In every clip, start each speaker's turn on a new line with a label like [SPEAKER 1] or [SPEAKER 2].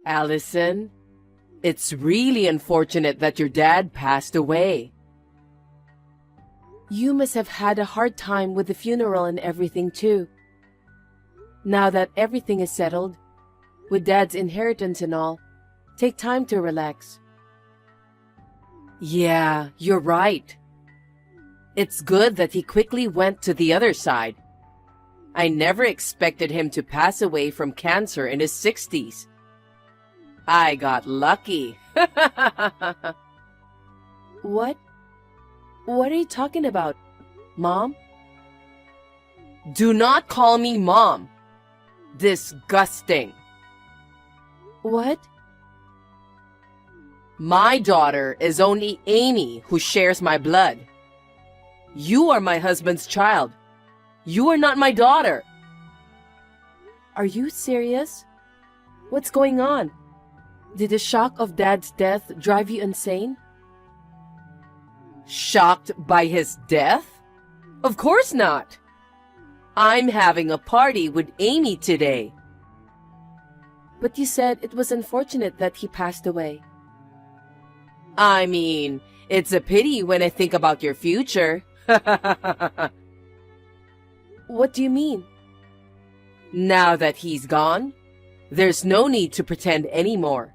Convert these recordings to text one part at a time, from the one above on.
[SPEAKER 1] Allison, it's really unfortunate that your dad passed away. You must have had a hard time with the funeral and everything too. Now that everything is settled, with Dad's inheritance and all, take time to relax. Yeah, you're right. It's good that he quickly went to the other side. I never expected him to pass away from cancer in his 60s. I got lucky. What? What are you talking about, Mom? Do not call me Mom. Disgusting. What? My daughter is only Amy, who shares my blood. You are my husband's child. You are not my daughter. Are you serious? What's going on? Did the shock of Dad's death drive you insane? Shocked by his death? Of course not. I'm having a party with Amy today. But you said it was unfortunate that he passed away. I mean, it's a pity when I think about your future. What do you mean? Now that he's gone, there's no need to pretend anymore.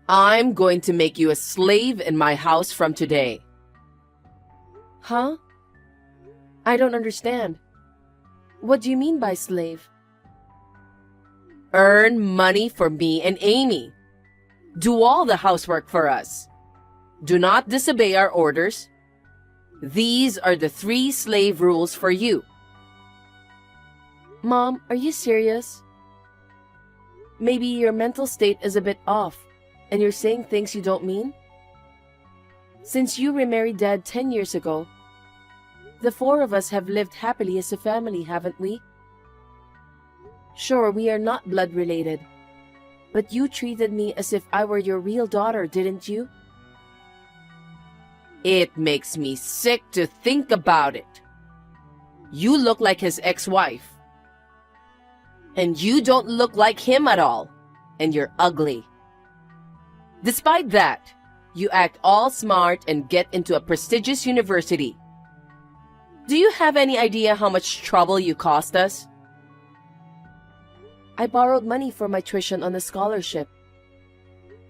[SPEAKER 1] I'm going to make you a slave in my house from today. Huh? I don't understand. What do you mean by slave? Earn money for me and Amy. Do all the housework for us. Do not disobey our orders. These are the 3 slave rules for you. Mom, are you serious? Maybe your mental state is a bit off, and you're saying things you don't mean? Since you remarried Dad 10 years ago, the 4 of us have lived happily as a family, haven't we? Sure, we are not blood related, but you treated me as if I were your real daughter, didn't you? It makes me sick to think about it. You look like his ex-wife. And you don't look like him at all. And you're ugly. Despite that, you act all smart and get into a prestigious university. Do you have any idea how much trouble you cost us? I borrowed money for my tuition on a scholarship,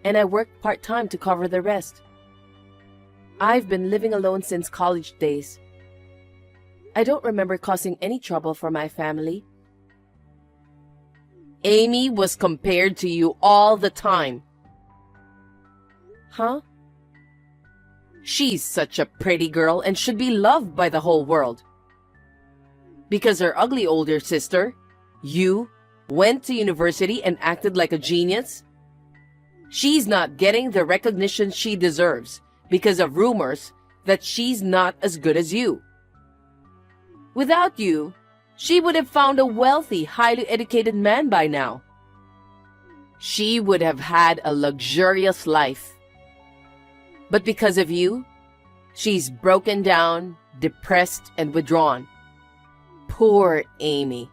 [SPEAKER 1] and I worked part-time to cover the rest. I've been living alone since college days. I don't remember causing any trouble for my family. Amy was compared to you all the time. Huh? She's such a pretty girl and should be loved by the whole world. Because her ugly older sister, you, went to university and acted like a genius? She's not getting the recognition she deserves because of rumors that she's not as good as you. Without you, she would have found a wealthy, highly educated man by now. She would have had a luxurious life. But because of you, she's broken down, depressed, and withdrawn. Poor Amy.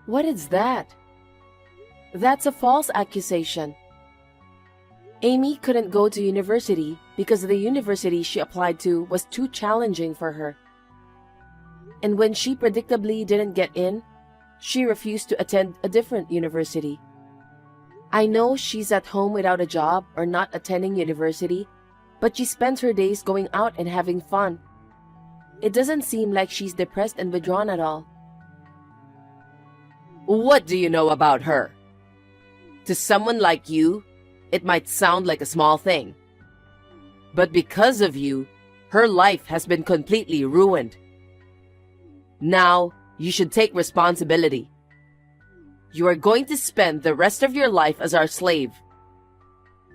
[SPEAKER 1] What is that? That's a false accusation. Amy couldn't go to university because the university she applied to was too challenging for her. And when she predictably didn't get in, she refused to attend a different university. I know she's at home without a job or not attending university, but she spends her days going out and having fun. It doesn't seem like she's depressed and withdrawn at all. What do you know about her? To someone like you, it might sound like a small thing. But because of you, her life has been completely ruined. Now, you should take responsibility. You are going to spend the rest of your life as our slave.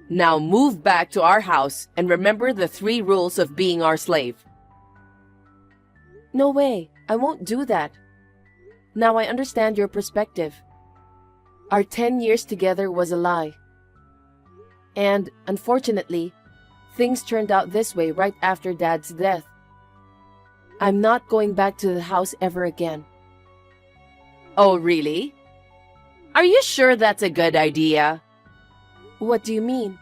[SPEAKER 1] Now move back to our house and remember the 3 rules of being our slave. No way, I won't do that. Now I understand your perspective. Our 10 years together was a lie. And, unfortunately, things turned out this way right after Dad's death. I'm not going back to the house ever again. Oh, really? Are you sure that's a good idea?
[SPEAKER 2] What do you mean?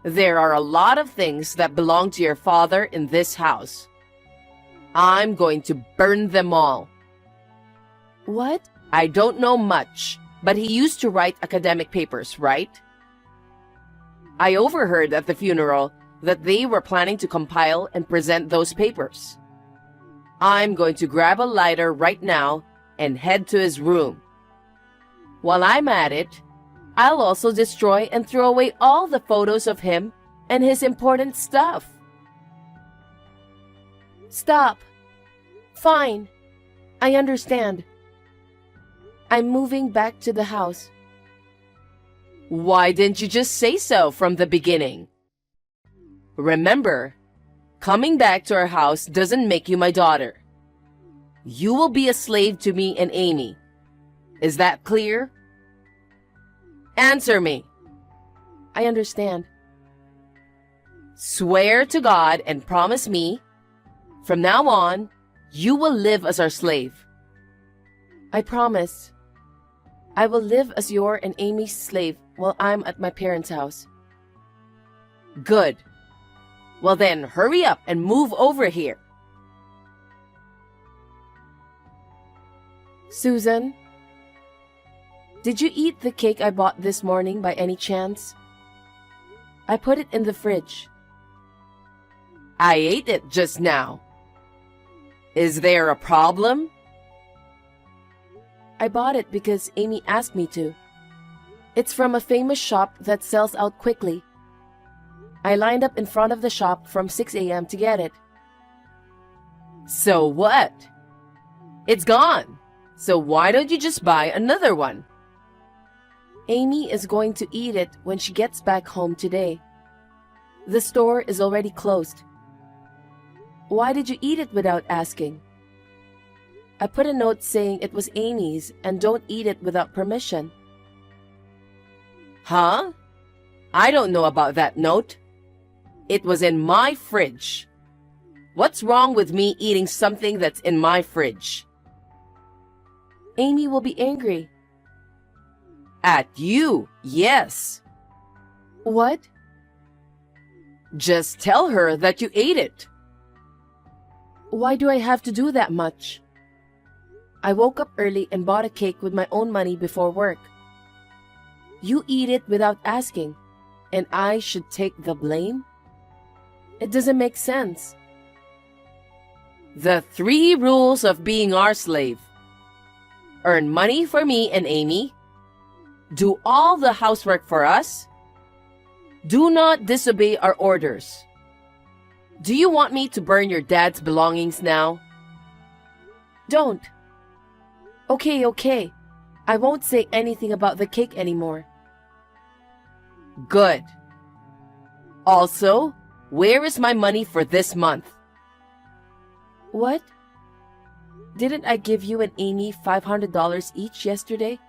[SPEAKER 1] There are a lot of things that belong to your father in this house. I'm going to burn them all.
[SPEAKER 2] What?
[SPEAKER 1] I don't know much, but he used to write academic papers, right? I overheard at the funeral that they were planning to compile and present those papers. I'm going to grab a lighter right now and head to his room. While I'm at it, I'll also destroy and throw away all the photos of him and his important stuff.
[SPEAKER 2] Stop. Fine. I understand. I'm moving back to the house.
[SPEAKER 1] Why didn't you just say so from the beginning? Remember, coming back to our house doesn't make you my daughter. You will be a slave to me and Amy. Is that clear? Answer me.
[SPEAKER 2] I understand.
[SPEAKER 1] Swear to God and promise me, from now on, you will live as our slave.
[SPEAKER 2] I promise. I will live as your and Amy's slave while I'm at my parents' house.
[SPEAKER 1] Good. Well then, hurry up and move over here.
[SPEAKER 2] Susan, did you eat the cake I bought this morning by any chance? I put it in the fridge.
[SPEAKER 1] I ate it just now. Is there a problem?
[SPEAKER 2] I bought it because Amy asked me to. It's from a famous shop that sells out quickly. I lined up in front of the shop from 6 a.m. to get it.
[SPEAKER 1] So what? It's gone. So why don't you just buy another one?
[SPEAKER 2] Amy is going to eat it when she gets back home today. The store is already closed. Why did you eat it without asking? I put a note saying it was Amy's and don't eat it without permission.
[SPEAKER 1] Huh? I don't know about that note. It was in my fridge. What's wrong with me eating something that's in my fridge?
[SPEAKER 2] Amy will be angry.
[SPEAKER 1] At you, yes.
[SPEAKER 2] What?
[SPEAKER 1] Just tell her that you ate it.
[SPEAKER 2] Why do I have to do that much? I woke up early and bought a cake with my own money before work. You eat it without asking, and I should take the blame? It doesn't make sense.
[SPEAKER 1] The 3 rules of being our slave. Earn money for me and Amy. Do all the housework for us. Do not disobey our orders. Do you want me to burn your dad's belongings now?
[SPEAKER 2] Don't. Okay. I won't say anything about the cake anymore.
[SPEAKER 1] Good. Also, where is my money for this month?
[SPEAKER 2] What? Didn't I give you and Amy $500 each yesterday?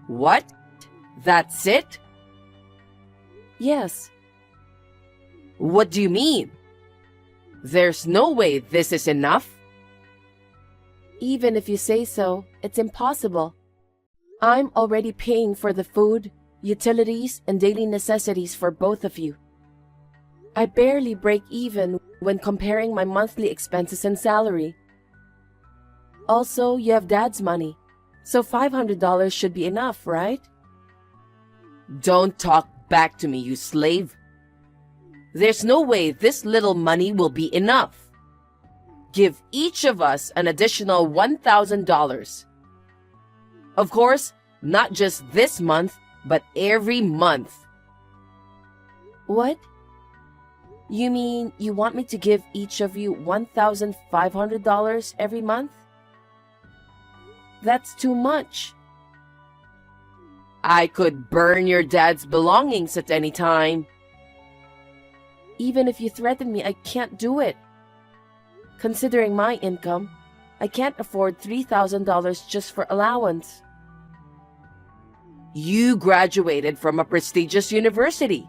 [SPEAKER 1] What? That's it?
[SPEAKER 2] Yes.
[SPEAKER 1] What do you mean? There's no way this is enough.
[SPEAKER 2] Even if you say so, it's impossible. I'm already paying for the food, utilities, and daily necessities for both of you. I barely break even when comparing my monthly expenses and salary. Also, you have Dad's money, so $500 should be enough, right?
[SPEAKER 1] Don't talk back to me, you slave. There's no way this little money will be enough. Give each of us an additional $1,000. Of course, not just this month, but every month.
[SPEAKER 2] What? You mean you want me to give each of you $1,500 every month? That's too much.
[SPEAKER 1] I could burn your dad's belongings at any time.
[SPEAKER 2] Even if you threaten me, I can't do it. Considering my income, I can't afford $3,000 just for allowance.
[SPEAKER 1] You graduated from a prestigious university,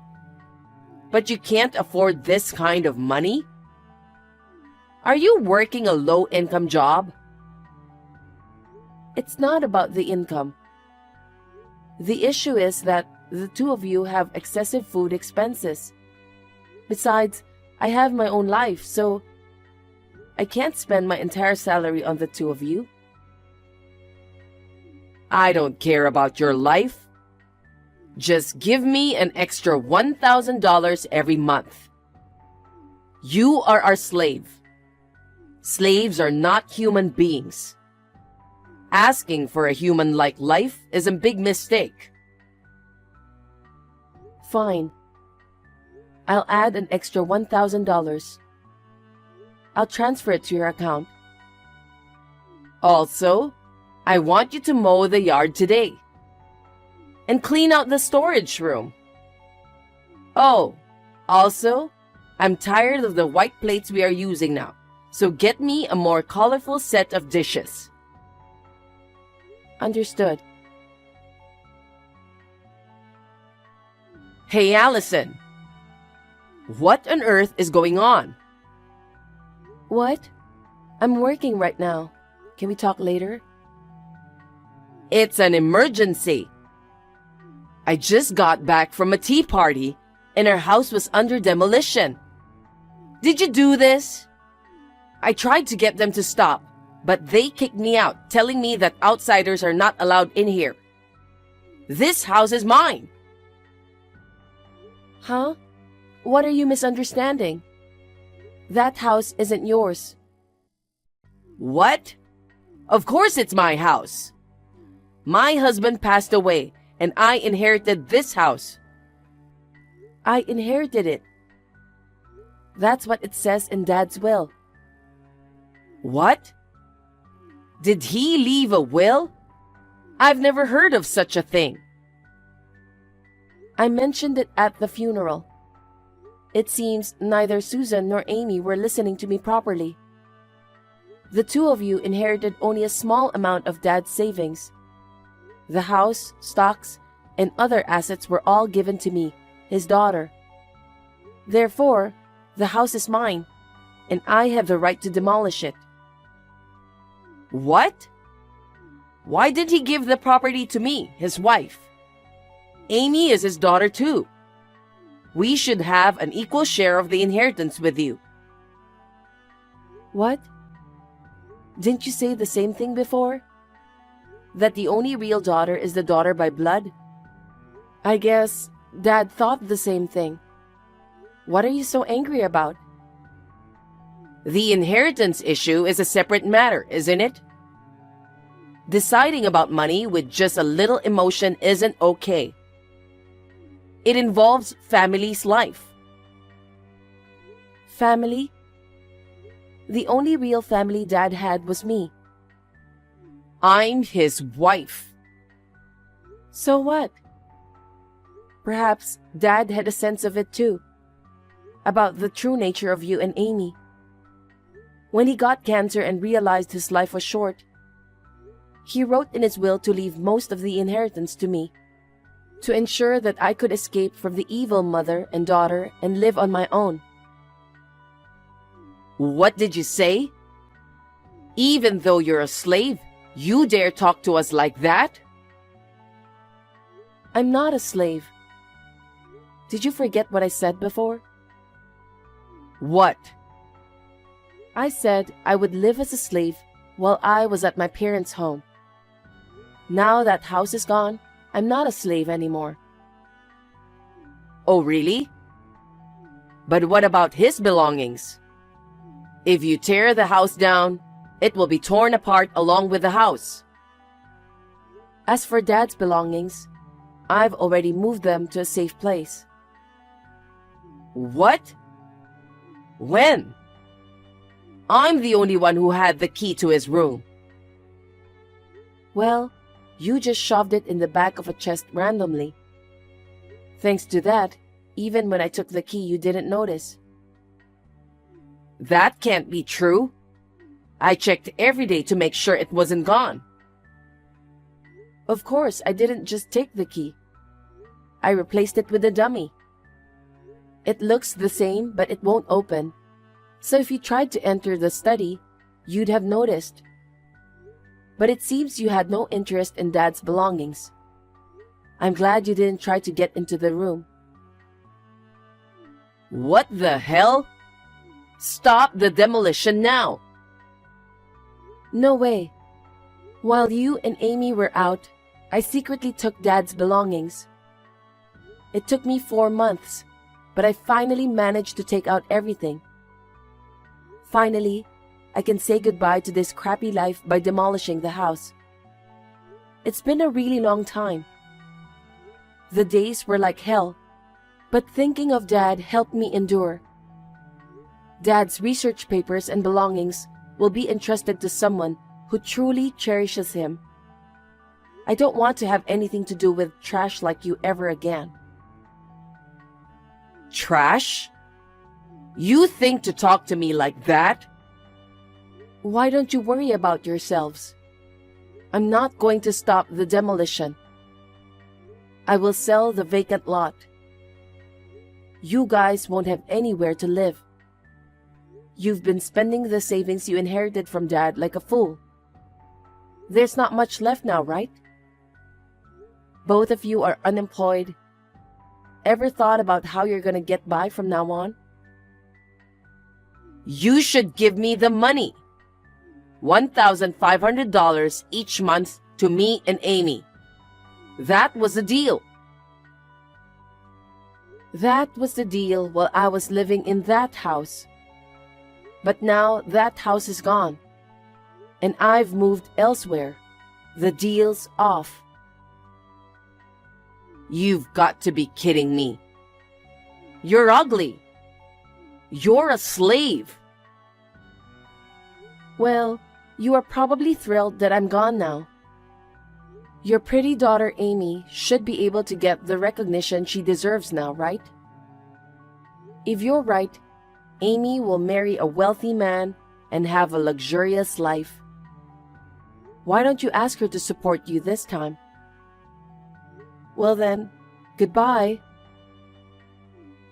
[SPEAKER 1] but you can't afford this kind of money? Are you working a low-income job?
[SPEAKER 2] It's not about the income. The issue is that the two of you have excessive food expenses. Besides, I have my own life, so I can't spend my entire salary on the two of you.
[SPEAKER 1] I don't care about your life. Just give me an extra $1,000 every month. You are our slave. Slaves are not human beings. Asking for a human-like life is a big mistake.
[SPEAKER 2] Fine. I'll add an extra $1,000. I'll transfer it to your account.
[SPEAKER 1] Also, I want you to mow the yard today. And clean out the storage room. Oh, also, I'm tired of the white plates we are using now, so get me a more colorful set of dishes.
[SPEAKER 2] Understood.
[SPEAKER 1] Hey, Allison. What on earth is going on?
[SPEAKER 2] What? I'm working right now. Can we talk later?
[SPEAKER 1] It's an emergency. I just got back from a tea party and our house was under demolition. Did you do this? I tried to get them to stop, but they kicked me out, telling me that outsiders are not allowed in here. This house is mine.
[SPEAKER 2] Huh? What are you misunderstanding? That house isn't yours.
[SPEAKER 1] What? Of course it's my house. My husband passed away and I inherited this house.
[SPEAKER 2] I inherited it. That's what it says in Dad's will.
[SPEAKER 1] What? Did he leave a will? I've never heard of such a thing.
[SPEAKER 2] I mentioned it at the funeral. It seems neither Susan nor Amy were listening to me properly. The two of you inherited only a small amount of Dad's savings. The house, stocks, and other assets were all given to me, his daughter. Therefore, the house is mine, and I have the right to demolish it.
[SPEAKER 1] What? Why did he give the property to me, his wife? Amy is his daughter too. We should have an equal share of the inheritance with you.
[SPEAKER 2] What? Didn't you say the same thing before? That the only real daughter is the daughter by blood? I guess Dad thought the same thing. What are you so angry about?
[SPEAKER 1] The inheritance issue is a separate matter, isn't it? Deciding about money with just a little emotion isn't okay. It involves family's life.
[SPEAKER 2] Family? The only real family Dad had was me.
[SPEAKER 1] I'm his wife.
[SPEAKER 2] So what? Perhaps Dad had a sense of it too, about the true nature of you and Amy. When he got cancer and realized his life was short, he wrote in his will to leave most of the inheritance to me, to ensure that I could escape from the evil mother and daughter and live on my own.
[SPEAKER 1] What did you say? Even though you're a slave, you dare talk to us like that?
[SPEAKER 2] I'm not a slave. Did you forget what I said before?
[SPEAKER 1] What?
[SPEAKER 2] I said I would live as a slave while I was at my parents' home. Now that house is gone, I'm not a slave anymore.
[SPEAKER 1] Oh, really? But what about his belongings? If you tear the house down, it will be torn apart along with the house.
[SPEAKER 2] As for Dad's belongings, I've already moved them to a safe place.
[SPEAKER 1] What? When? I'm the only one who had the key to his room.
[SPEAKER 2] Well, you just shoved it in the back of a chest randomly. Thanks to that, even when I took the key, you didn't notice.
[SPEAKER 1] That can't be true. I checked every day to make sure it wasn't gone.
[SPEAKER 2] Of course, I didn't just take the key. I replaced it with a dummy. It looks the same, but it won't open. So if you tried to enter the study, you'd have noticed. But it seems you had no interest in Dad's belongings. I'm glad you didn't try to get into the room.
[SPEAKER 1] What the hell? Stop the demolition now!
[SPEAKER 2] No way. While you and Amy were out, I secretly took Dad's belongings. It took me 4 months, but I finally managed to take out everything. Finally, I can say goodbye to this crappy life by demolishing the house. It's been a really long time. The days were like hell, but thinking of Dad helped me endure. Dad's research papers and belongings will be entrusted to someone who truly cherishes him. I don't want to have anything to do with trash like you ever again.
[SPEAKER 1] Trash? You think to talk to me like that?
[SPEAKER 2] Why don't you worry about yourselves? I'm not going to stop the demolition. I will sell the vacant lot. You guys won't have anywhere to live. You've been spending the savings you inherited from Dad like a fool. There's not much left now, right? Both of you are unemployed. Ever thought about how you're gonna get by from now on?
[SPEAKER 1] You should give me the money. $1,500 each month to me and Amy. That was the deal.
[SPEAKER 2] That was the deal while I was living in that house. But now that house is gone, and I've moved elsewhere. The deal's off.
[SPEAKER 1] You've got to be kidding me. You're ugly. You're a slave.
[SPEAKER 2] Well, you are probably thrilled that I'm gone now. Your pretty daughter Amy should be able to get the recognition she deserves now, right? If you're right, Amy will marry a wealthy man and have a luxurious life. Why don't you ask her to support you this time? Well then, goodbye.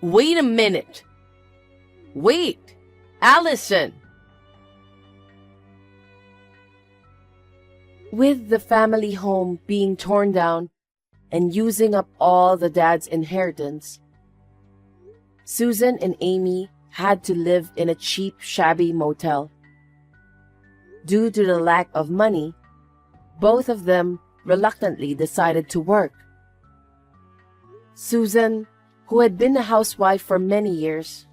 [SPEAKER 1] Wait a minute. Wait, Allison.
[SPEAKER 2] With the family home being torn down and using up all the Dad's inheritance, Susan and Amy had to live in a cheap, shabby motel. Due to the lack of money, both of them reluctantly decided to work. Susan, who had been a housewife for many years,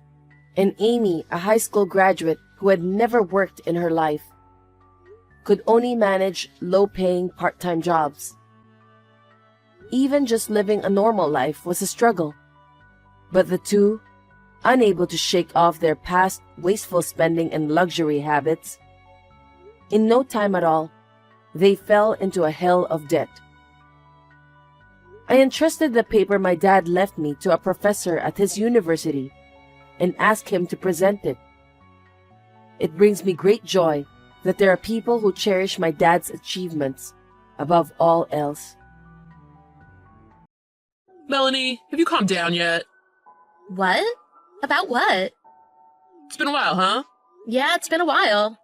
[SPEAKER 2] and Amy, a high school graduate who had never worked in her life, could only manage low-paying part-time jobs. Even just living a normal life was a struggle. But the two, unable to shake off their past wasteful spending and luxury habits, in no time at all, they fell into a hell of debt. I entrusted the paper my dad left me to a professor at his university and asked him to present it. It brings me great joy that there are people who cherish my dad's achievements above all else.
[SPEAKER 3] Melanie, have you calmed down yet?
[SPEAKER 4] What? About what?
[SPEAKER 3] It's been a while, huh?
[SPEAKER 4] Yeah, it's been a while.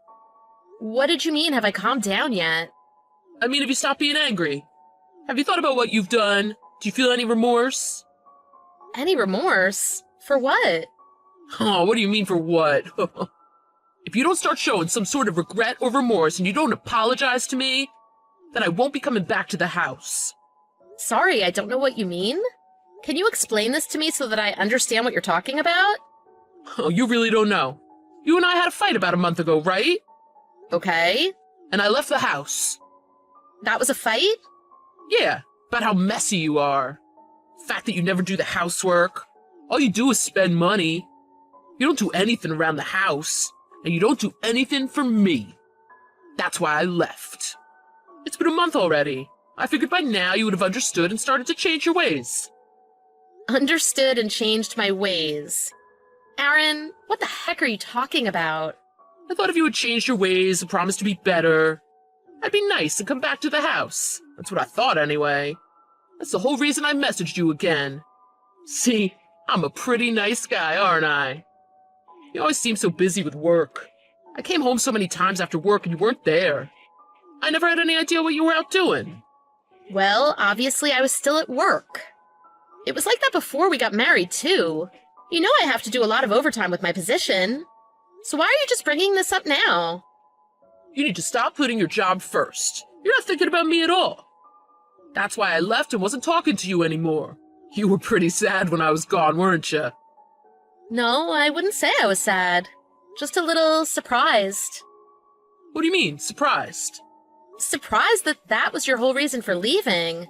[SPEAKER 4] What did you mean, have I calmed down yet?
[SPEAKER 3] I mean, have you stopped being angry? Have you thought about what you've done? Do you feel any remorse?
[SPEAKER 4] Any remorse? For what?
[SPEAKER 3] Oh, what do you mean for what? If you don't start showing some sort of regret or remorse and you don't apologize to me, then I won't be coming back to the house.
[SPEAKER 4] Sorry, I don't know what you mean. Can you explain this to me so that I understand what you're talking about?
[SPEAKER 3] Oh, you really don't know. You and I had a fight about a month ago, right?
[SPEAKER 4] Okay.
[SPEAKER 3] And I left the house.
[SPEAKER 4] That was a fight?
[SPEAKER 3] Yeah, about how messy you are. The fact that you never do the housework. All you do is spend money. You don't do anything around the house. And you don't do anything for me. That's why I left. It's been a month already. I figured by now you would have understood and started to change your ways.
[SPEAKER 4] Understood and changed my ways. Aaron, what the heck are you talking about?
[SPEAKER 3] I thought if you had changed your ways and promised to be better, I'd be nice and come back to the house. That's what I thought anyway. That's the whole reason I messaged you again. See, I'm a pretty nice guy, aren't I? You always seem so busy with work. I came home so many times after work and you weren't there. I never had any idea what you were out doing.
[SPEAKER 4] Well, obviously I was still at work. It was like that before we got married, too. You know I have to do a lot of overtime with my position. So why are you just bringing this up now?
[SPEAKER 3] You need to stop putting your job first. You're not thinking about me at all. That's why I left and wasn't talking to you anymore. You were pretty sad when I was gone, weren't you?
[SPEAKER 4] No, I wouldn't say I was sad. Just a little surprised.
[SPEAKER 3] What do you mean, surprised?
[SPEAKER 4] Surprised that that was your whole reason for leaving.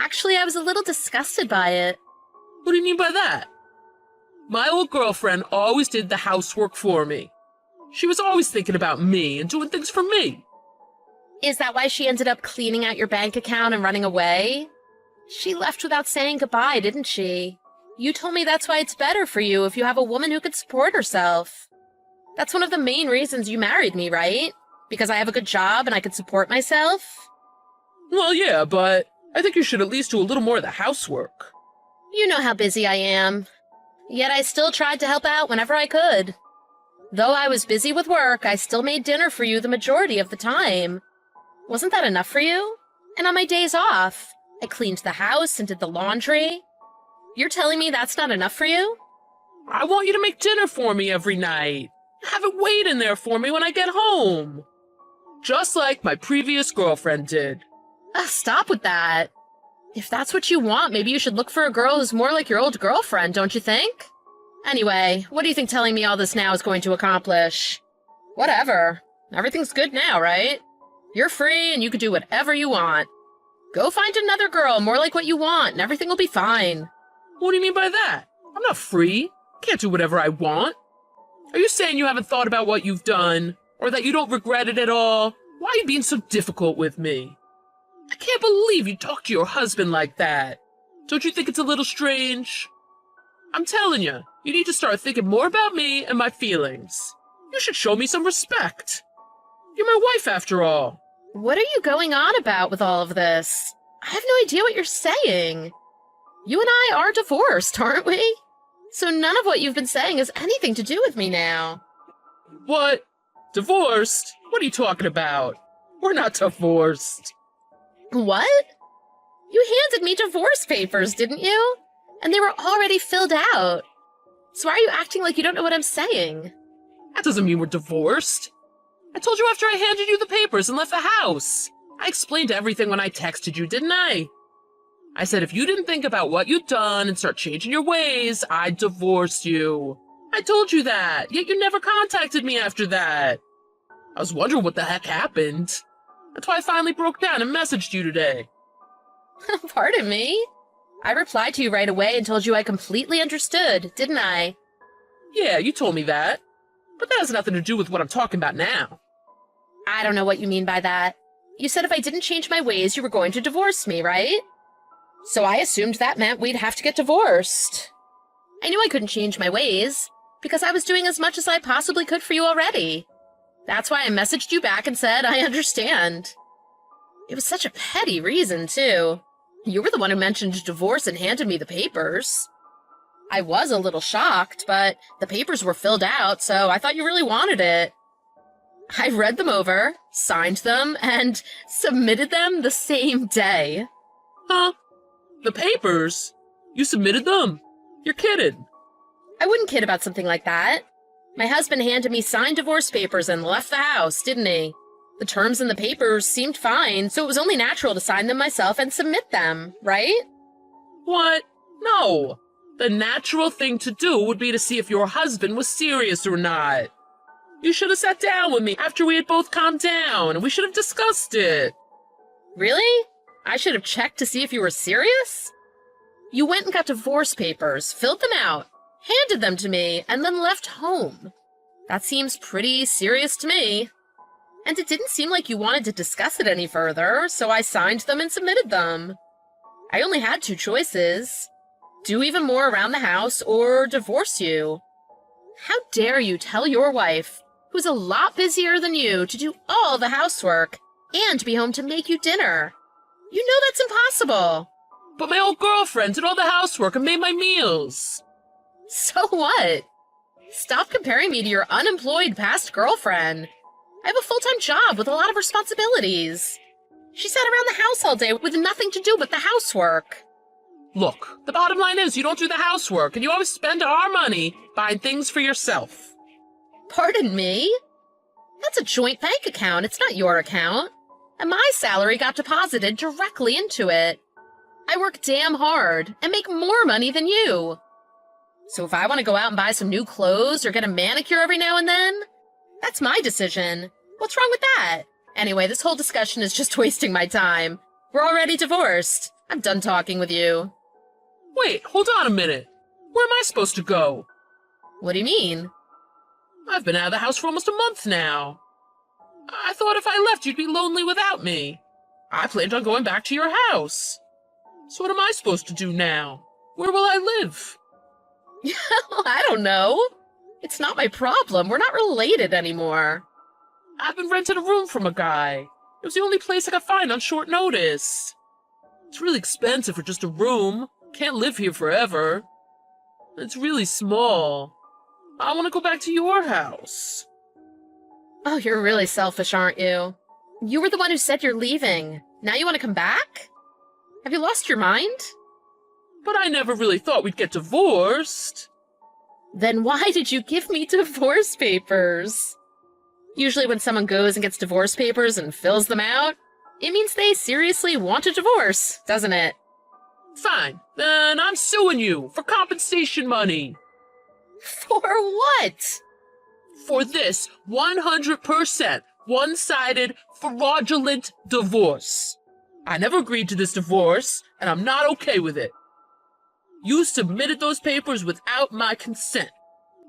[SPEAKER 4] Actually, I was a little disgusted by it.
[SPEAKER 3] What do you mean by that? My old girlfriend always did the housework for me. She was always thinking about me and doing things for me.
[SPEAKER 4] Is that why she ended up cleaning out your bank account and running away? She left without saying goodbye, didn't she? You told me that's why it's better for you if you have a woman who can support herself. That's one of the main reasons you married me, right? Because I have a good job and I can support myself?
[SPEAKER 3] Well, yeah, but I think you should at least do a little more of the housework.
[SPEAKER 4] You know how busy I am. Yet I still tried to help out whenever I could. Though I was busy with work, I still made dinner for you the majority of the time. Wasn't that enough for you? And on my days off, I cleaned the house and did the laundry. You're telling me that's not enough for you?
[SPEAKER 3] I want you to make dinner for me every night. Have it waiting there for me when I get home. Just like my previous girlfriend did.
[SPEAKER 4] Stop with that. If that's what you want, maybe you should look for a girl who's more like your old girlfriend, don't you think? Anyway, what do you think telling me all this now is going to accomplish? Whatever. Everything's good now, right? You're free and you can do whatever you want. Go find another girl more like what you want and everything will be fine.
[SPEAKER 3] What do you mean by that? I'm not free. Can't do whatever I want. Are you saying you haven't thought about what you've done? Or that you don't regret it at all? Why are you being so difficult with me? I can't believe you talk to your husband like that. Don't you think it's a little strange? I'm telling you, you need to start thinking more about me and my feelings. You should show me some respect. You're my wife, after all.
[SPEAKER 4] What are you going on about with all of this? I have no idea what you're saying. You and I are divorced, aren't we? So none of what you've been saying has anything to do with me now.
[SPEAKER 3] What? Divorced? What are you talking about? We're not divorced.
[SPEAKER 4] What? You handed me divorce papers, didn't you? And they were already filled out. So why are you acting like you don't know what I'm saying?
[SPEAKER 3] That doesn't mean we're divorced. I told you after I handed you the papers and left the house. I explained everything when I texted you, didn't I? I said if you didn't think about what you'd done and start changing your ways, I'd divorce you. I told you that, yet you never contacted me after that. I was wondering what the heck happened. That's why I finally broke down and messaged you today.
[SPEAKER 4] Pardon me? I replied to you right away and told you I completely understood, didn't I?
[SPEAKER 3] Yeah, you told me that. But that has nothing to do with what I'm talking about now.
[SPEAKER 4] I don't know what you mean by that. You said if I didn't change my ways, you were going to divorce me, right? So I assumed that meant we'd have to get divorced. I knew I couldn't change my ways, because I was doing as much as I possibly could for you already. That's why I messaged you back and said I understand. It was such a petty reason, too. You were the one who mentioned divorce and handed me the papers. I was a little shocked, but the papers were filled out, so I thought you really wanted it. I read them over, signed them, and submitted them the same day.
[SPEAKER 3] Huh? The papers? You submitted them? You're kidding.
[SPEAKER 4] I wouldn't kid about something like that. My husband handed me signed divorce papers and left the house, didn't he? The terms in the papers seemed fine, so it was only natural to sign them myself and submit them, right?
[SPEAKER 3] What? No. The natural thing to do would be to see if your husband was serious or not. You should have sat down with me after we had both calmed down, and we should have discussed it.
[SPEAKER 4] Really? I should have checked to see if you were serious? You went and got divorce papers, filled them out, handed them to me, and then left home. That seems pretty serious to me. And it didn't seem like you wanted to discuss it any further, so I signed them and submitted them. I only had two choices. Do even more around the house or divorce you. How dare you tell your wife, who's a lot busier than you, to do all the housework and be home to make you dinner? You know that's impossible.
[SPEAKER 3] But my old girlfriend did all the housework and made my meals.
[SPEAKER 4] So what? Stop comparing me to your unemployed past girlfriend. I have a full-time job with a lot of responsibilities. She sat around the house all day with nothing to do but the housework.
[SPEAKER 3] Look, the bottom line is you don't do the housework, and you always spend our money buying things for yourself.
[SPEAKER 4] Pardon me? That's a joint bank account. It's not your account. And my salary got deposited directly into it. I work damn hard and make more money than you. So if I want to go out and buy some new clothes or get a manicure every now and then, that's my decision. What's wrong with that? Anyway, this whole discussion is just wasting my time. We're already divorced. I'm done talking with you.
[SPEAKER 3] Wait, hold on a minute. Where am I supposed to go?
[SPEAKER 4] What do you mean?
[SPEAKER 3] I've been out of the house for almost a month now. I thought if I left, you'd be lonely without me. I planned on going back to your house. So what am I supposed to do now? Where will I live?
[SPEAKER 4] I don't know. It's not my problem. We're not related anymore.
[SPEAKER 3] I've been renting a room from a guy. It was the only place I could find on short notice. It's really expensive for just a room. Can't live here forever. It's really small. I want to go back to your house.
[SPEAKER 4] Oh, you're really selfish, aren't you? You were the one who said you're leaving. Now you want to come back? Have you lost your mind?
[SPEAKER 3] But I never really thought we'd get divorced.
[SPEAKER 4] Then why did you give me divorce papers? Usually when someone goes and gets divorce papers and fills them out, it means they seriously want a divorce, doesn't it?
[SPEAKER 3] Fine, then I'm suing you for compensation money.
[SPEAKER 4] For what?
[SPEAKER 3] For this 100% one-sided, fraudulent divorce. I never agreed to this divorce, and I'm not okay with it. You submitted those papers without my consent.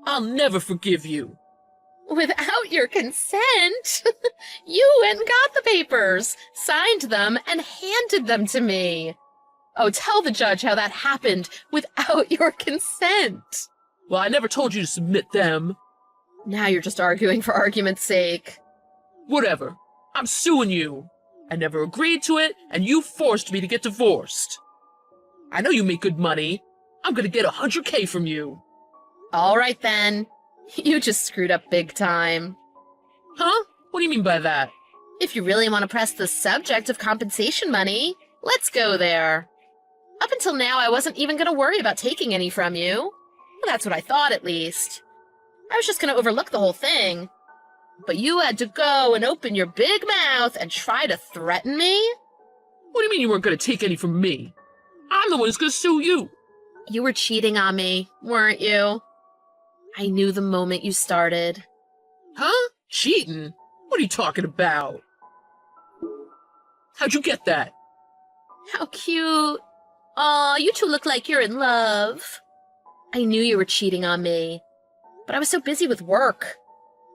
[SPEAKER 3] I'll never forgive you.
[SPEAKER 4] Without your consent? You went and got the papers, signed them, and handed them to me. Oh, tell the judge how that happened without your consent.
[SPEAKER 3] Well, I never told you to submit them.
[SPEAKER 4] Now you're just arguing for argument's sake.
[SPEAKER 3] Whatever. I'm suing you. I never agreed to it, and you forced me to get divorced. I know you make good money. I'm gonna get 100K from you.
[SPEAKER 4] All right, then. You just screwed up big time.
[SPEAKER 3] Huh? What do you mean by that?
[SPEAKER 4] If you really want to press the subject of compensation money, let's go there. Up until now, I wasn't even going to worry about taking any from you. Well, that's what I thought, at least. I was just going to overlook the whole thing. But you had to go and open your big mouth and try to threaten me?
[SPEAKER 3] What do you mean you weren't gonna take any from me? I'm the one who's gonna sue you.
[SPEAKER 4] You were cheating on me, weren't you? I knew the moment you started.
[SPEAKER 3] Huh? Cheating? What are you talking about? How'd you get that?
[SPEAKER 4] How cute. Aw, you two look like you're in love. I knew you were cheating on me, but I was so busy with work.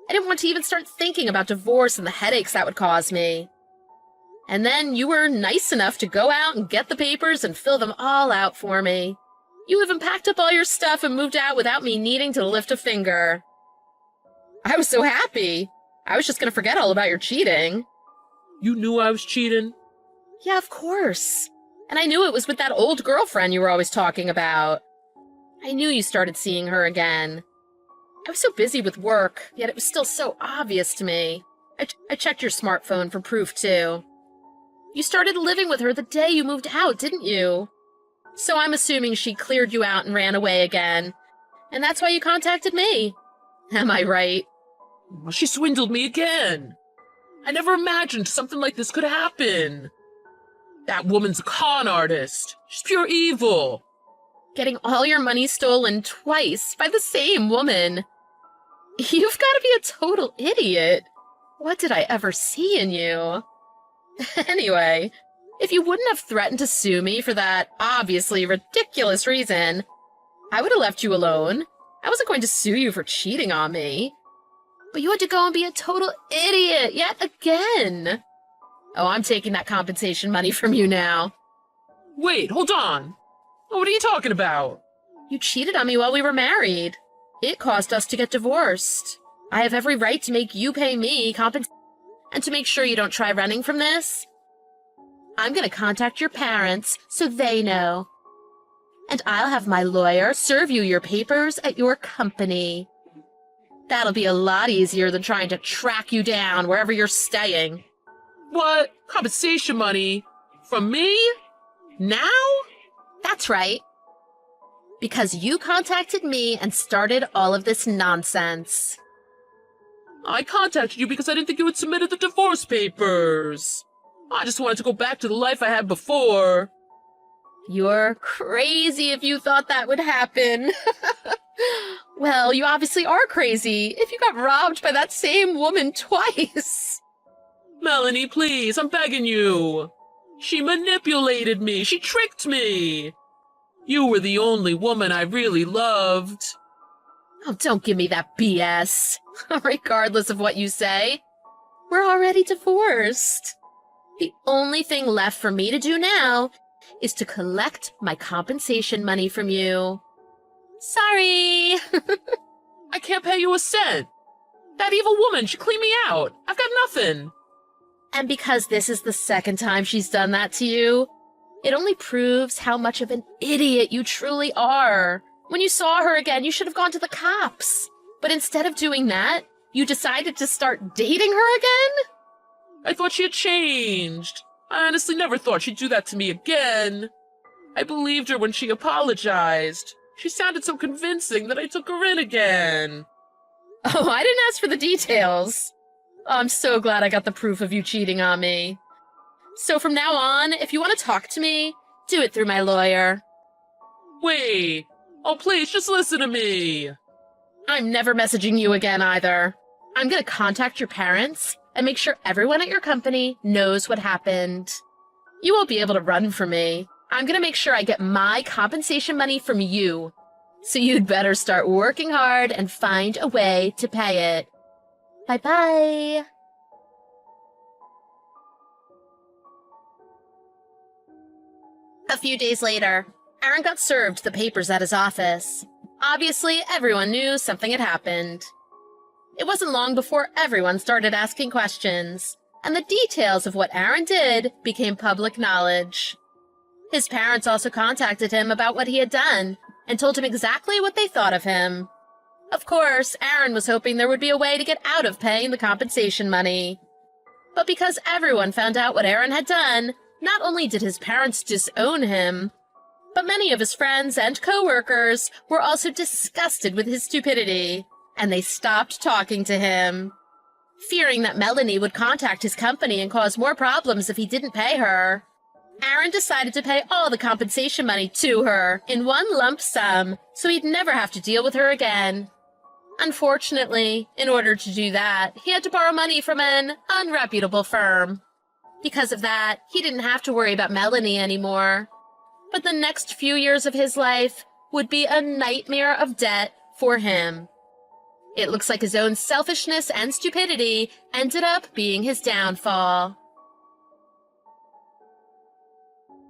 [SPEAKER 4] I didn't want to even start thinking about divorce and the headaches that would cause me. And then you were nice enough to go out and get the papers and fill them all out for me. You even packed up all your stuff and moved out without me needing to lift a finger. I was so happy. I was just going to forget all about your cheating.
[SPEAKER 3] You knew I was cheating?
[SPEAKER 4] Yeah, of course. And I knew it was with that old girlfriend you were always talking about. I knew you started seeing her again. I was so busy with work, yet it was still so obvious to me. I checked your smartphone for proof, too. You started living with her the day you moved out, didn't you? So I'm assuming she cleared you out and ran away again. And that's why you contacted me. Am I right?
[SPEAKER 3] Well, she swindled me again. I never imagined something like this could happen. That woman's a con artist. She's pure evil.
[SPEAKER 4] Getting all your money stolen twice by the same woman. You've got to be a total idiot. What did I ever see in you? Anyway, if you wouldn't have threatened to sue me for that obviously ridiculous reason, I would have left you alone. I wasn't going to sue you for cheating on me. But you had to go and be a total idiot yet again. Oh, I'm taking that compensation money from you now.
[SPEAKER 3] Wait, hold on. What are you talking about?
[SPEAKER 4] You cheated on me while we were married. It caused us to get divorced. I have every right to make you pay me compensation. And to make sure you don't try running from this, I'm going to contact your parents so they know. And I'll have my lawyer serve you your papers at your company. That'll be a lot easier than trying to track you down wherever you're staying.
[SPEAKER 3] What? Compensation money? From me? Now?
[SPEAKER 4] That's right. Because you contacted me and started all of this nonsense.
[SPEAKER 3] I contacted you because I didn't think you had submitted the divorce papers. I just wanted to go back to the life I had before.
[SPEAKER 4] You're crazy if you thought that would happen. Well, you obviously are crazy if you got robbed by that same woman twice.
[SPEAKER 3] Melanie, please, I'm begging you. She manipulated me. She tricked me. You were the only woman I really loved.
[SPEAKER 4] Oh, don't give me that BS. Regardless of what you say, we're already divorced. The only thing left for me to do now is to collect my compensation money from you. Sorry.
[SPEAKER 3] I can't pay you a cent. That evil woman, she cleaned me out. I've got nothing.
[SPEAKER 4] And because this is the second time she's done that to you, it only proves how much of an idiot you truly are. When you saw her again, you should have gone to the cops. But instead of doing that, you decided to start dating her again?
[SPEAKER 3] I thought she had changed. I honestly never thought she'd do that to me again. I believed her when she apologized. She sounded so convincing that I took her in again.
[SPEAKER 4] Oh, I didn't ask for the details. I'm so glad I got the proof of you cheating on me. So from now on, if you want to talk to me, do it through my lawyer.
[SPEAKER 3] Wait. Oh, please, just listen to me.
[SPEAKER 4] I'm never messaging you again either. I'm gonna contact your parents and make sure everyone at your company knows what happened. You won't be able to run from me. I'm gonna make sure I get my compensation money from you. So you'd better start working hard and find a way to pay it. Bye-bye. A few days later, Aaron got served the papers at his office. Obviously, everyone knew something had happened. It wasn't long before everyone started asking questions, and the details of what Aaron did became public knowledge. His parents also contacted him about what he had done and told him exactly what they thought of him. Of course, Aaron was hoping there would be a way to get out of paying the compensation money. But because everyone found out what Aaron had done, not only did his parents disown him, but many of his friends and co-workers were also disgusted with his stupidity, and they stopped talking to him. Fearing that Melanie would contact his company and cause more problems if he didn't pay her, Aaron decided to pay all the compensation money to her in one lump sum so he'd never have to deal with her again. Unfortunately, in order to do that, he had to borrow money from an unreputable firm. Because of that, he didn't have to worry about Melanie anymore. But the next few years of his life would be a nightmare of debt for him. It looks like his own selfishness and stupidity ended up being his downfall.